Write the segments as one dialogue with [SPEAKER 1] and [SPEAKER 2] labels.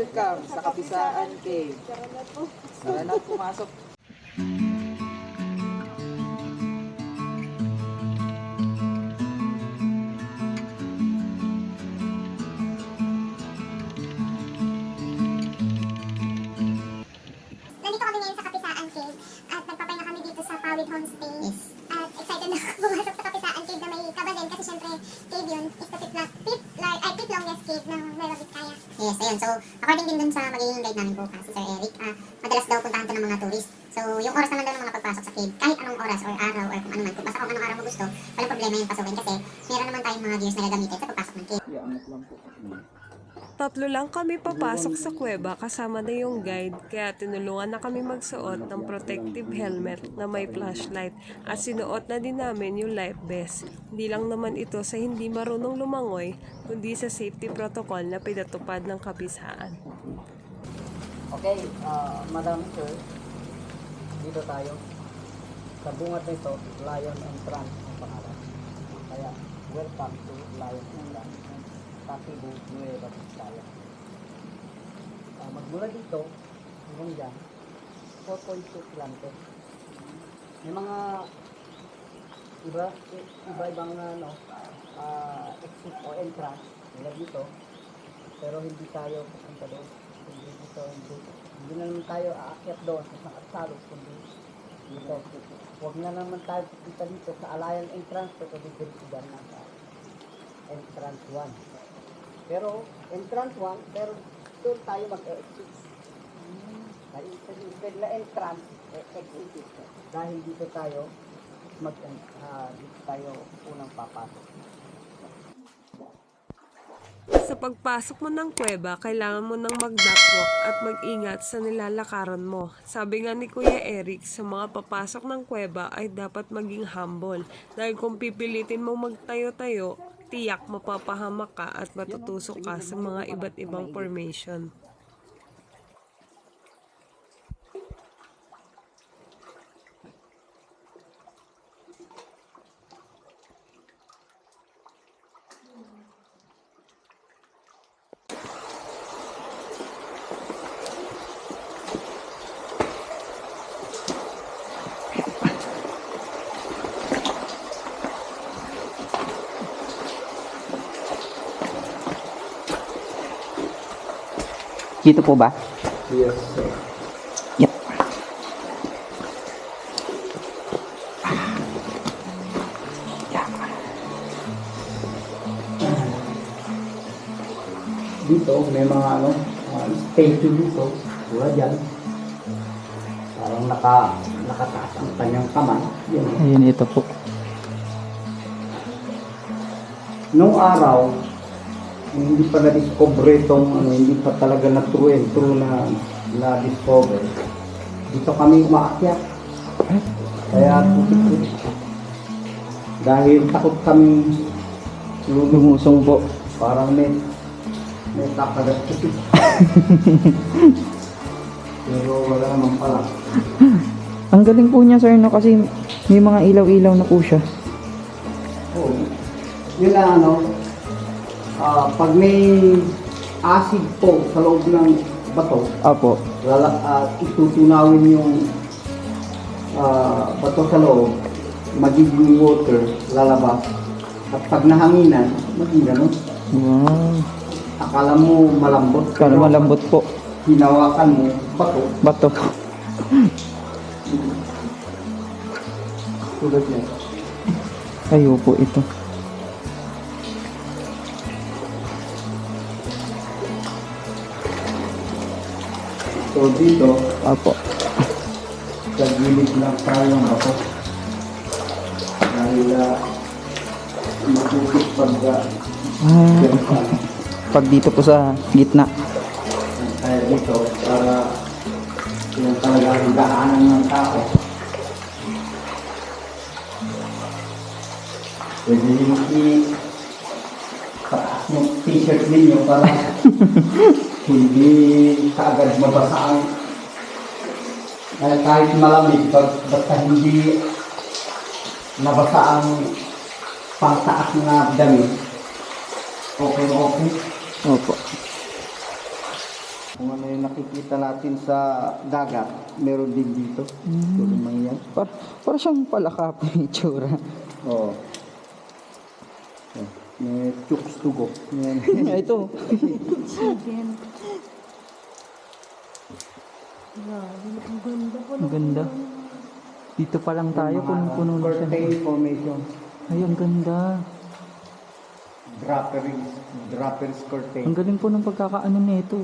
[SPEAKER 1] Welcome sa Kapisaan Cave. Tara na, pumasok.
[SPEAKER 2] Nandito kami ngayon sa Kapisaan Cave at nagpapahinga kami dito sa Pawid Homestay. Yes. At excited na ako pumasok sa Kapisaan Cave na may kaba din kasi syempre cave yun is the fifth longest cave ng Nueva Vizcaya. Yes, ayun. So, according din dun sa magiging guide namin bukas, si Sir Eric, madalas daw puntahan to ng mga tourist. So, yung oras naman daw ng mga pagpasok sa cave, kahit anong oras or araw or kung ano man, kung basta kung anong araw mo gusto, walang problema yung pasukin kasi meron naman tayong mga gears na gagamitin sa pagpasok ng cave.
[SPEAKER 1] Iangat lang po.
[SPEAKER 3] Tatlo lang kami papasok sa kuweba kasama na yung guide kaya tinulungan na kami magsuot ng protective helmet na may flashlight at sinuot na din namin yung life vest. Hindi lang naman ito sa hindi marunong lumangoy kundi sa safety protocol na pinatupad ng kabisaan.
[SPEAKER 1] Okay, Madam Sir, dito tayo. Sa bungat nito, Lion and Trance ang pangalan. Kaya, welcome to Lion and Trance. Cebu, Nueva Vizcaya. Magmula dito, hanggang dyan, 4.2 kilometers. May mga iba-ibang exit o entrance nila dito, pero hindi tayo pupunta doon. Hindi na naman tayo aakyat doon sa Sangatsalos, kundi dito. Huwag na naman tayo pupunta dito sa Alayan entrance, pero dito dyan na sa entrance 1. Pero, entrance 1, pero doon tayo mag-exit. Instead na entrance, exit. Dahil dito tayo, dito tayo unang papasok.
[SPEAKER 3] Sa pagpasok mo ng kuweba, kailangan mo nang mag-duckwalk at mag-ingat sa nilalakaran mo. Sabi nga ni Kuya Eric, sa mga papasok ng kuweba ay dapat maging humble. Dahil kung pipilitin mo magtayo-tayo, tiyak mapapahamak ka at matutusok ka sa mga iba't ibang formation.
[SPEAKER 4] Dito po ba?
[SPEAKER 1] Yes, sir.
[SPEAKER 4] Yep.
[SPEAKER 1] Dito, may mga statue dito. Wala dyan. Parang nakataas ang kanyang kamay. Yun.
[SPEAKER 4] Ayun, ito po.
[SPEAKER 1] Nung araw, hindi pa na-discover itong hindi pa talaga na true and true na-discover. Dito kami umaakyat. Kaya putik-putik. Dahil takot kami
[SPEAKER 4] Lumusong po.
[SPEAKER 1] parang may kakagat putik. Pero wala naman pala.
[SPEAKER 4] Ang galing po niya, sir, no? Kasi may mga ilaw-ilaw na po siya.
[SPEAKER 1] Oo. Yun na pag may acid po sa loob ng bato,
[SPEAKER 4] Apo.
[SPEAKER 1] itutunawin yung bato sa loob, magiging water, lalabas. At pag nahanginan, magiging ganun.
[SPEAKER 4] Wow.
[SPEAKER 1] Akala mo malambot.
[SPEAKER 4] Kala malambot po.
[SPEAKER 1] Hinawakan mo, bato.
[SPEAKER 4] Bato.
[SPEAKER 1] Tulad niya.
[SPEAKER 4] Ayo po ito.
[SPEAKER 1] So dito,
[SPEAKER 4] Apo.
[SPEAKER 1] sa gilid lang tayo ng bato. Dahil matukit pag
[SPEAKER 4] Pag dito po sa gitna.
[SPEAKER 1] kaya dito para yung talagang daanan ng tao. Pwede yung taas yung t-shirt ninyo para hindi kaagad mabasa ang kahit malamig basta hindi nabasa ang pangtaas na damit. Okay.
[SPEAKER 4] Opo.
[SPEAKER 1] Kung ano yung nakikita natin sa dagat, meron din dito. Tulumang yan.
[SPEAKER 4] Para siyang palakap yung itsura.
[SPEAKER 1] Oo. Oh. May chooks to go. Yan.
[SPEAKER 4] Ito. Ang ganda. Dito pa lang tayo, punong-puno na siya.
[SPEAKER 1] Curtain formation.
[SPEAKER 4] Ay, ang ganda.
[SPEAKER 1] Draperies curtain.
[SPEAKER 4] Ang galing po ng pagkakaano nito.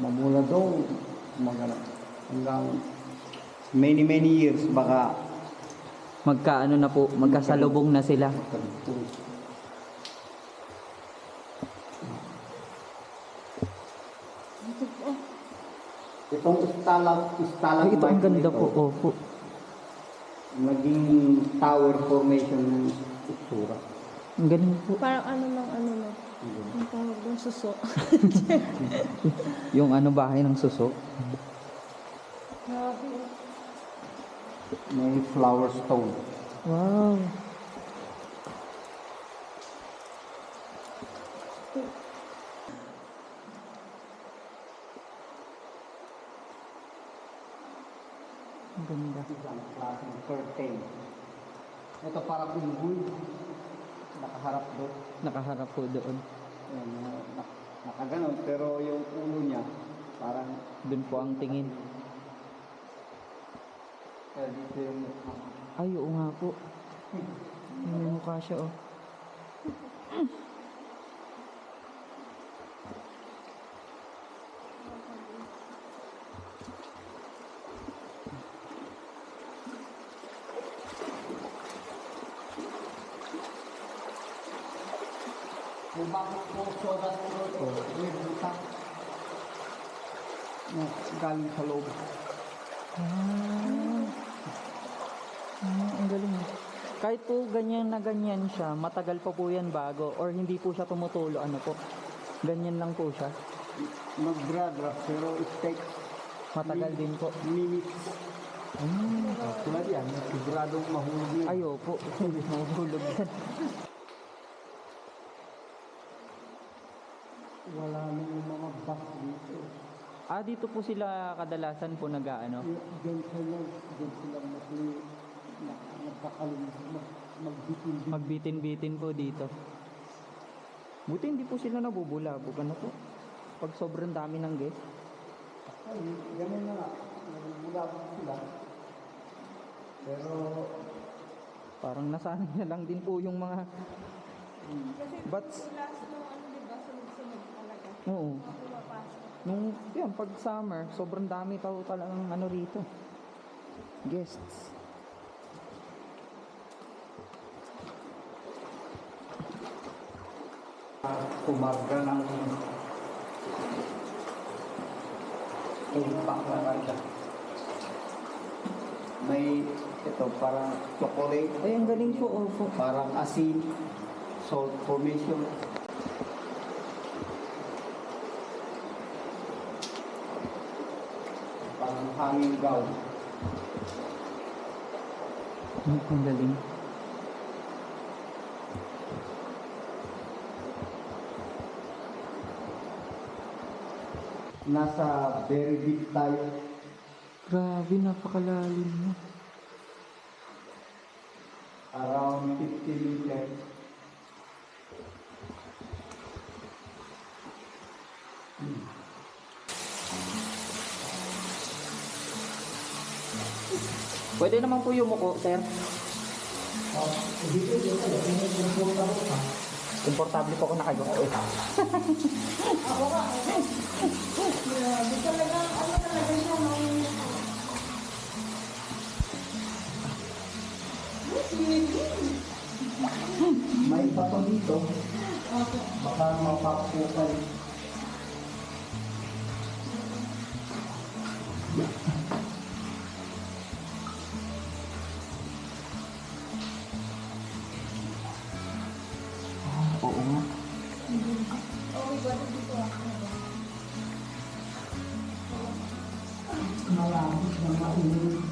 [SPEAKER 1] Mamula doon. Hanggang many years baka
[SPEAKER 4] Magkaano na po, magkasalubong na sila.
[SPEAKER 1] Itong
[SPEAKER 4] Ay,
[SPEAKER 1] stalagmite
[SPEAKER 4] ito ang ganda
[SPEAKER 1] na ito,
[SPEAKER 4] po. Opo.
[SPEAKER 1] naging tower formation ng itsura.
[SPEAKER 4] Ang galing po.
[SPEAKER 3] Parang ano na. Ang tawag doon, suso.
[SPEAKER 4] Yung ano bahay ng suso.
[SPEAKER 1] May flower stone.
[SPEAKER 4] Wow. Ang ganda.
[SPEAKER 1] Isang klaseng curtain. Ito parang unggoy. Nakaharap doon.
[SPEAKER 4] Nakaharap po doon.
[SPEAKER 1] Yan, nakaganon, pero yung ulo niya parang
[SPEAKER 4] Doon po ang tingin.
[SPEAKER 1] dito yung
[SPEAKER 4] Ay, oo nga po. May mukha siya, oh.
[SPEAKER 1] kung bakit po soda ito, may buta na galing sa loob.
[SPEAKER 4] Ang galing. Kahit po ganyan na ganyan siya, matagal pa po yan bago or hindi po siya tumutulo, ano po. Ganyan lang po siya.
[SPEAKER 1] Mag-draft pero it takes
[SPEAKER 4] Matagal din po.
[SPEAKER 1] minutes. Tulad yan, siguradong mahulog yun.
[SPEAKER 4] Ay, opo. Mahulog yan.
[SPEAKER 1] Wala nang yung mga bus dito.
[SPEAKER 4] Dito po sila kadalasan po nag-ano.
[SPEAKER 1] Diyan sila magbitin.
[SPEAKER 4] Magbitin-bitin po dito. Buti hindi po sila nabubulabog. Ano po? Pag sobrang dami ng guest.
[SPEAKER 1] Ay, ganun na nga. Nagmulabog sila. Pero,
[SPEAKER 4] Parang nasanay na lang din po yung mga bats. Oo. Nung, yan, pag summer, sobrang dami talagang ano rito. Guests.
[SPEAKER 1] kumarga ng impact na randa. May ito parang chocolate,
[SPEAKER 4] Ay, ang galing po, opo.
[SPEAKER 1] parang asin, salt formation. Parang hanging gown.
[SPEAKER 4] Ang galing.
[SPEAKER 1] Nasa very deep tayo.
[SPEAKER 4] Grabe, napakalalim mo.
[SPEAKER 1] Around 50 meters.
[SPEAKER 4] Pwede naman po yumuko, sir. Komportable po ako nakayuko.
[SPEAKER 1] May bato dito. Baka mapapukan.
[SPEAKER 4] Oo nga.
[SPEAKER 1] Malapit na mainit.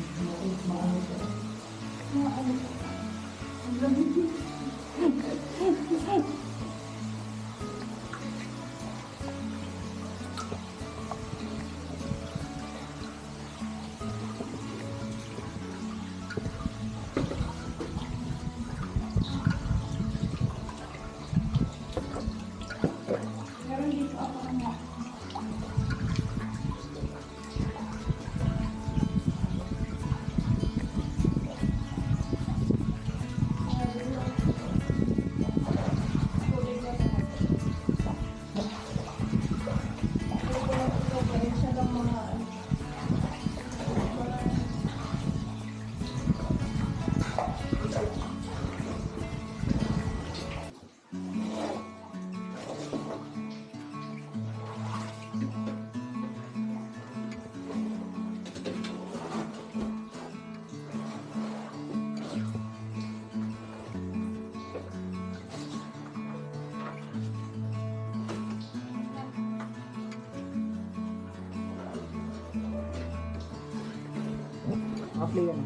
[SPEAKER 4] Naka-play yan.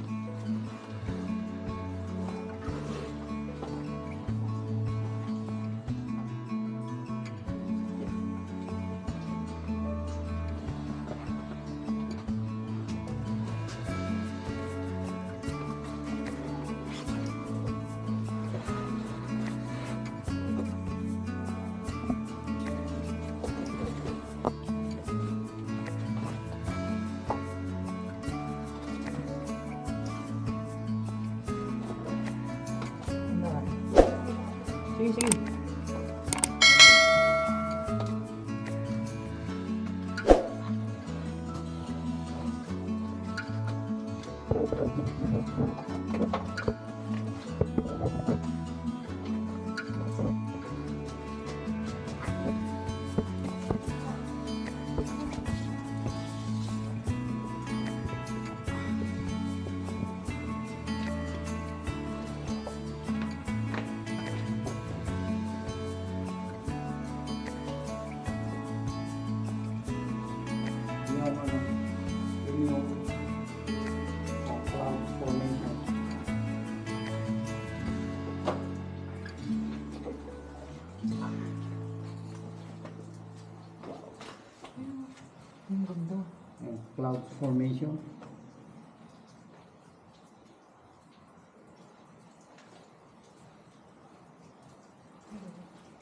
[SPEAKER 4] Sige, sige. Yung cloud formation. Ang ganda. Cloud formation.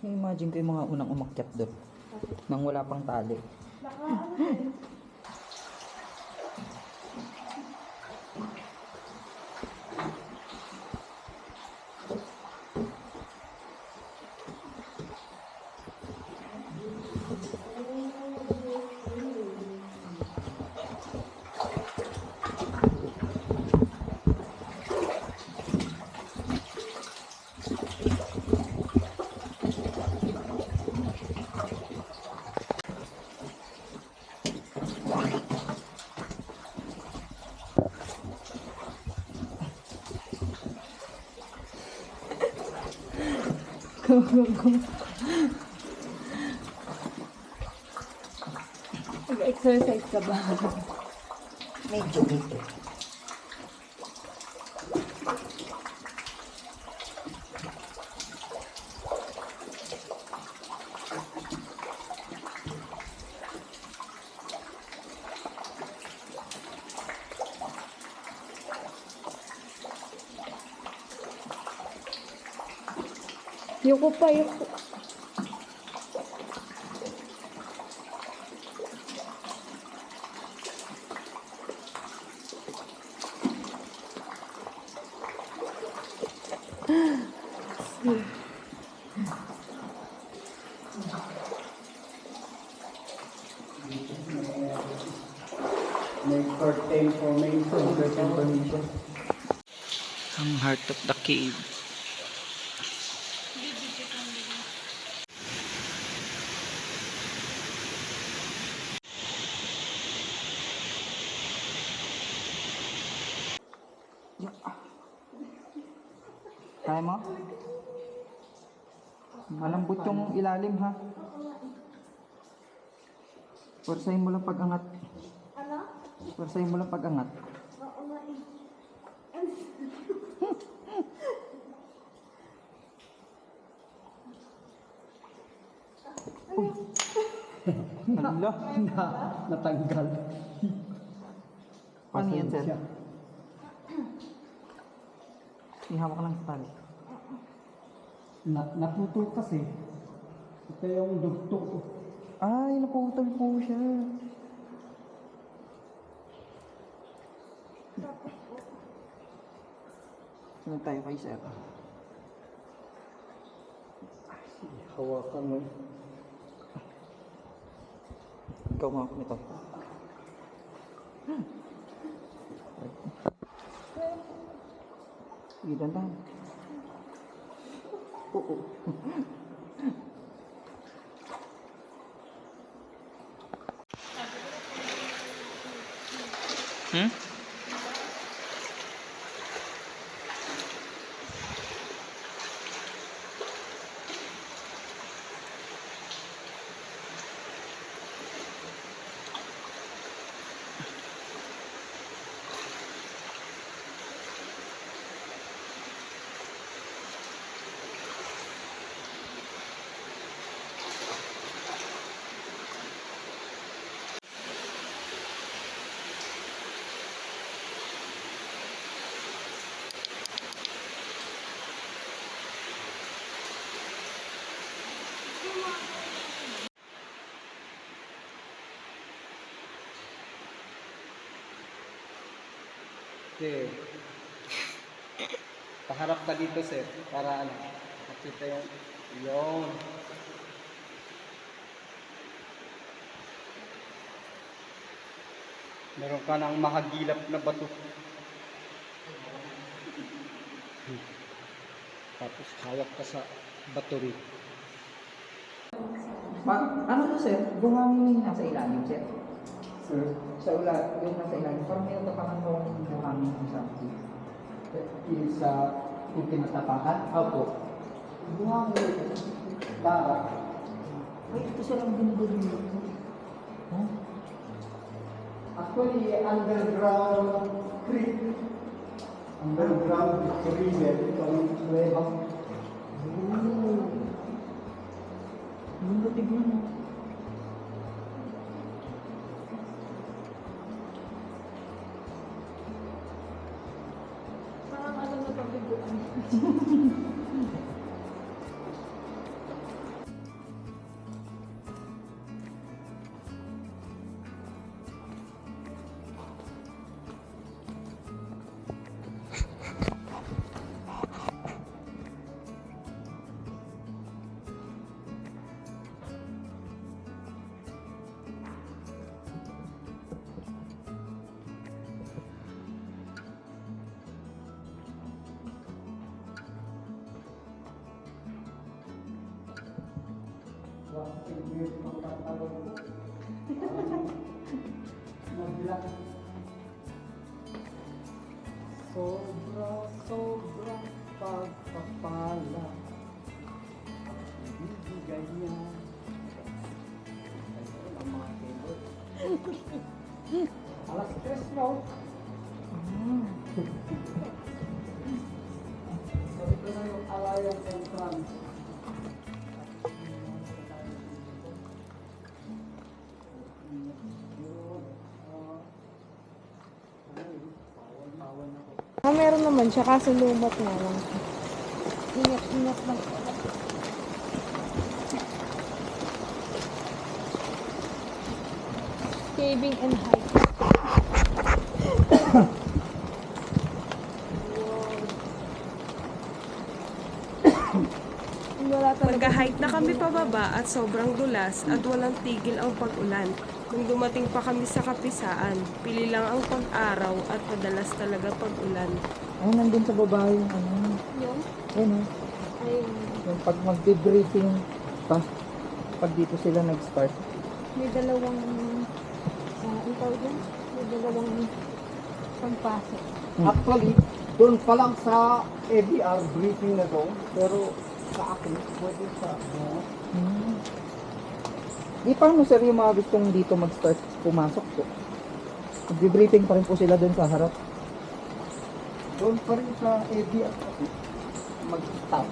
[SPEAKER 4] Imagine ko yung mga unang umakyat doon nang wala pang tali.
[SPEAKER 5] Nag-exercise ka ba?
[SPEAKER 1] Medyo dito.
[SPEAKER 5] Yuko pa, yuko.
[SPEAKER 1] May curtain formation.
[SPEAKER 4] Ang heart of the cave. Kaya mo? Malambot yung ilalim ha. Pursahin mo lang pag-angat.
[SPEAKER 2] Ano?
[SPEAKER 4] Pursahin mo lang pag-angat.
[SPEAKER 2] Oo nga eh.
[SPEAKER 4] Hala.
[SPEAKER 1] Natanggal.
[SPEAKER 4] Paano yan, sir?
[SPEAKER 1] Siya.
[SPEAKER 4] Ihawak ka lang sa tali.
[SPEAKER 1] Naputol kasi. Ito yung dugtong.
[SPEAKER 4] Ay, naputol po siya. Sunod tayo kay sir.
[SPEAKER 1] Hawakan mo.
[SPEAKER 4] Ikaw nga ako nito. Sige, dandan. Oo. Hmm?
[SPEAKER 1] Okay. Paharap ka dito, sir. Para ano, makita yung yun. Meron ka ng mahagilap na bato. Tapos hawak ka sa bato rin.
[SPEAKER 4] Ano to sir? Buhangin yung nasa ilalim sir?
[SPEAKER 1] Sir,
[SPEAKER 4] Sa yung nasa ilalim. Parang mayroon ka parang buhangin yung something.
[SPEAKER 1] is yung tinatapakan.
[SPEAKER 4] Opo.
[SPEAKER 1] Buhangin. Tara.
[SPEAKER 4] Ay, ito sir ang ginagawa nyo. Huh?
[SPEAKER 1] Actually, underground creek. Underground river. Itong Nueva.
[SPEAKER 4] Yung lutig mo no?
[SPEAKER 5] Parang ano na pabiguan.
[SPEAKER 1] Sobrang pagpapala. Bibigay niya. Ayun ang mga keyboard. Alas 3 no? So ito na yung Alliance entrance.
[SPEAKER 5] Meron naman siya, kaso lumot nga lang. Ingat lang. Caving and height. Wala talaga.
[SPEAKER 3] Magka-hike na kami pababa at sobrang dulas at walang tigil ang pag-ulan. Nung dumating pa kami sa kapisaan, pili lang ang pag-araw at madalas talaga pag-ulan.
[SPEAKER 4] Ay, nandun sa baba yung ano.
[SPEAKER 5] Yung?
[SPEAKER 4] Ayun o.
[SPEAKER 5] Ayun.
[SPEAKER 4] Yung pag mag-debriefing pa. Pag dito sila nag-start.
[SPEAKER 5] May dalawang, ang tawag yan? May dalawang pagpasok.
[SPEAKER 1] Actually, doon pa lang sa ABR briefing na to, pero sa akin, pwede sa
[SPEAKER 4] Di paano sir yung mga gustong dito mag-start pumasok po? Mag-debriefing pa rin po sila dun sa harap.
[SPEAKER 1] doon pa rin sa ABR mag-stop.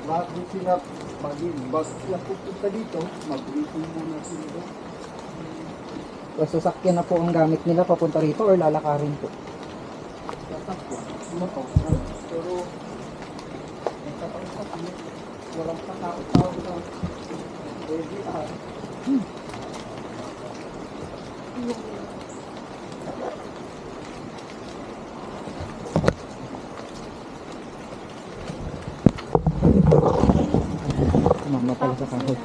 [SPEAKER 1] Bago sila bago sila pupunta dito, mag-briefing muna sila doon.
[SPEAKER 4] So, sasakyan na po ang gamit nila papunta rito or lalakarin po?
[SPEAKER 1] Sasakyan, motor, pero may kapag-sakyan, walang katao-tao na ABR.
[SPEAKER 4] Mama pala sa kahoy.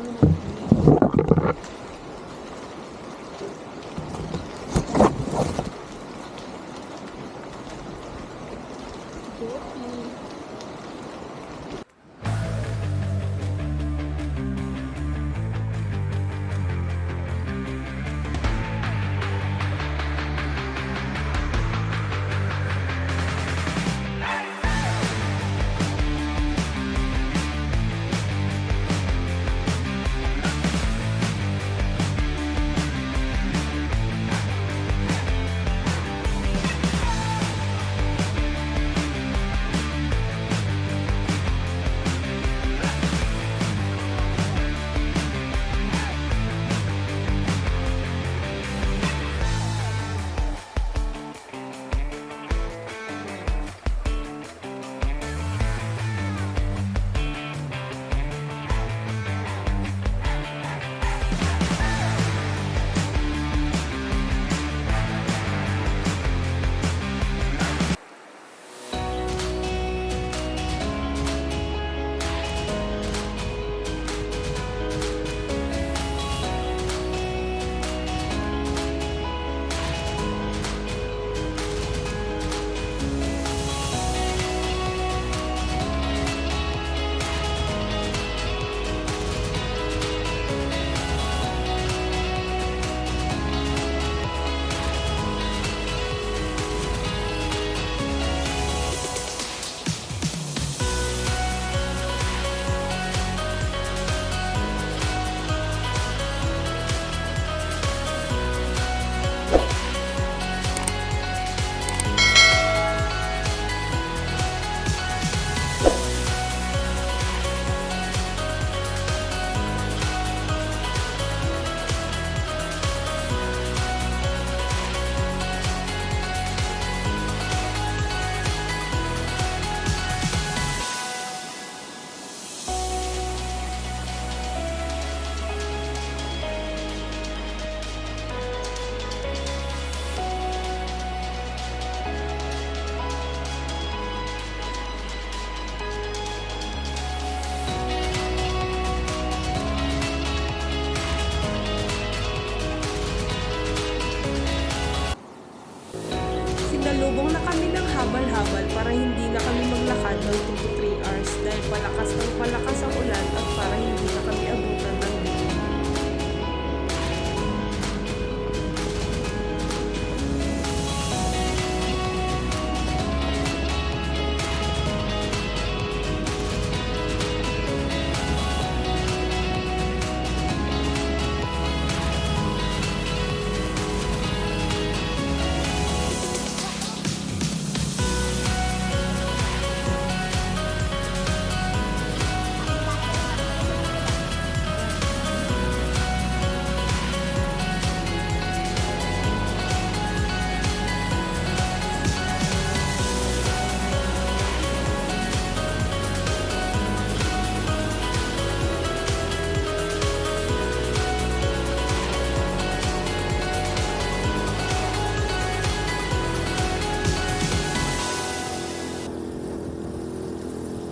[SPEAKER 3] Nagpasalubong na kami ng habal-habal para hindi na kami maglakad ng 2 to 3 hours dahil palakas ng palakas ang ulan at para hindi